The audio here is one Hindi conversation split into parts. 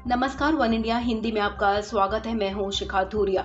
नमस्कार, वन इंडिया हिंदी में आपका स्वागत है। मैं हूं शिखा धूरिया।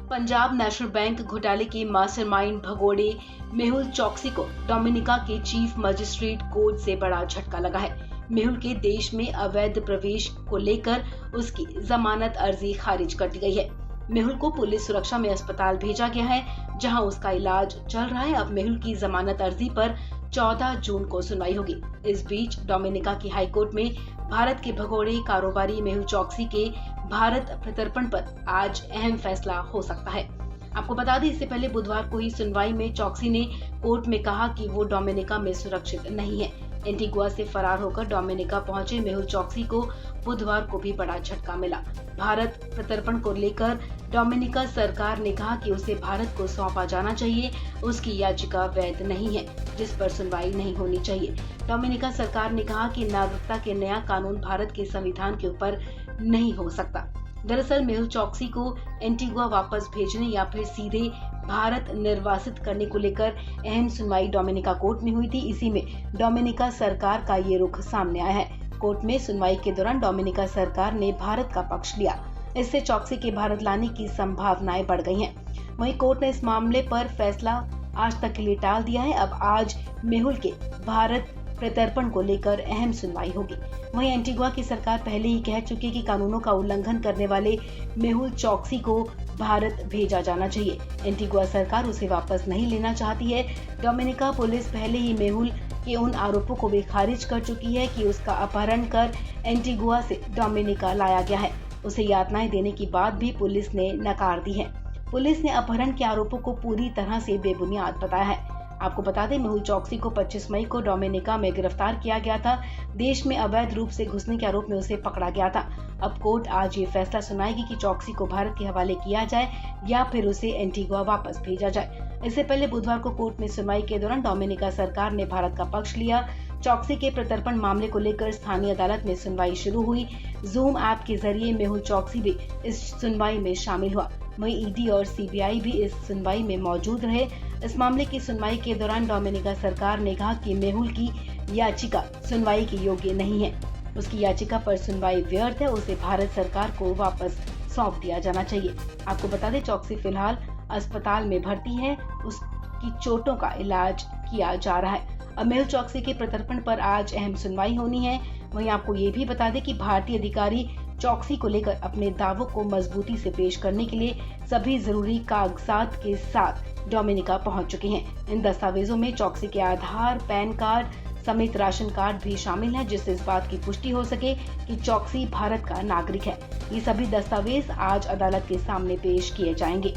पंजाब नेशनल बैंक घोटाले के मास्टरमाइंड भगोड़े मेहुल चोकसी को डोमिनिका के चीफ मजिस्ट्रेट कोर्ट से बड़ा झटका लगा है। मेहुल के देश में अवैध प्रवेश को लेकर उसकी जमानत अर्जी खारिज कर दी गई है। मेहुल को पुलिस सुरक्षा में अस्पताल भेजा गया है, जहां उसका इलाज चल रहा है। अब मेहुल की जमानत अर्जी पर 14 जून को सुनवाई होगी। इस बीच डोमिनिका की हाईकोर्ट में भारत के भगोड़े कारोबारी मेहुल चोकसी के भारत प्रत्यर्पण पर आज अहम फैसला हो सकता है। आपको बता दें, इससे पहले बुधवार को ही सुनवाई में चोकसी ने कोर्ट में कहा कि वो डोमिनिका में सुरक्षित नहीं है। एंटीगुआ से फरार होकर डोमिनिका पहुंचे मेहुल चोकसी को बुधवार को भी बड़ा झटका मिला। भारत प्रत्यर्पण को लेकर डोमिनिका सरकार ने कहा कि उसे भारत को सौंपा जाना चाहिए। उसकी याचिका वैध नहीं है, जिस पर सुनवाई नहीं होनी चाहिए। डोमिनिका सरकार ने कहा कि नागरिकता के नया कानून भारत के संविधान के ऊपर नहीं हो सकता। दरअसल मेहुल चोकसी को एंटीगुआ वापस भेजने या फिर सीधे भारत निर्वासित करने को लेकर अहम सुनवाई डोमिनिका कोर्ट में हुई थी। इसी में डोमिनिका सरकार का ये रुख सामने आया है। कोर्ट में सुनवाई के दौरान डोमिनिका सरकार ने भारत का पक्ष लिया। इससे चोकसी के भारत लाने की संभावनाएं बढ़ गई हैं। वहीं कोर्ट ने इस मामले पर फैसला आज तक के लिए टाल दिया है। अब आज मेहुल के भारत प्रत्यर्पण को लेकर अहम सुनवाई होगी। वहीं एंटीगुआ की सरकार पहले ही कह चुकी है कि कानूनों का उल्लंघन करने वाले मेहुल चोकसी को भारत भेजा जाना चाहिए। एंटीगुआ सरकार उसे वापस नहीं लेना चाहती है। डोमिनिका पुलिस पहले ही मेहुल के उन आरोपों को भी खारिज कर चुकी है कि उसका अपहरण कर एंटीगुआ से डोमिनिका लाया गया है। उसे यातनाएं देने की बात भी पुलिस ने नकार दी है। पुलिस ने अपहरण के आरोपों को पूरी तरह से बेबुनियाद बताया है। आपको बता दें, मेहुल चोकसी को 25 मई को डोमिनिका में गिरफ्तार किया गया था। देश में अवैध रूप से घुसने के आरोप में उसे पकड़ा गया था। अब कोर्ट आज ये फैसला सुनाएगी कि चोकसी को भारत के हवाले किया जाए या फिर उसे एंटीगुआ वापस भेजा जाए। इससे पहले बुधवार को कोर्ट में सुनवाई के दौरान डोमिनिका सरकार ने भारत का पक्ष लिया। चोकसी के प्रत्यर्पण मामले को लेकर स्थानीय अदालत में सुनवाई शुरू हुई। जूम ऐप के जरिए मेहुल चोकसी भी इस सुनवाई में शामिल हुआ। वहीं ईडी और सीबीआई भी इस सुनवाई में मौजूद रहे। इस मामले की सुनवाई के दौरान डोमिनिका सरकार ने कहा कि मेहुल की याचिका सुनवाई के योग्य नहीं है। उसकी याचिका पर सुनवाई व्यर्थ है। उसे भारत सरकार को वापस सौंप दिया जाना चाहिए। आपको बता दें, चोकसी फिलहाल अस्पताल में भर्ती है। उसकी चोटों का इलाज किया जा रहा है। अब मेहुल चोकसी के प्रत्यर्पण पर आज अहम सुनवाई होनी है। वहीं आपको ये भी बता दें कि भारतीय अधिकारी चोकसी को लेकर अपने दावों को मजबूती से पेश करने के लिए सभी जरूरी कागजात के साथ डोमिनिका पहुंच चुके हैं। इन दस्तावेजों में चोकसी के आधार, पैन कार्ड समेत राशन कार्ड भी शामिल है, जिससे इस बात की पुष्टि हो सके कि चोकसी भारत का नागरिक है। ये सभी दस्तावेज आज अदालत के सामने पेश किए जाएंगे।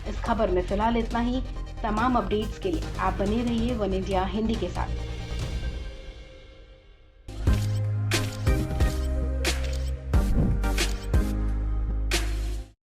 इस खबर में फिलहाल इतना ही। तमाम अपडेट्स के लिए आप बने रहिए वन इंडिया हिंदी के साथ।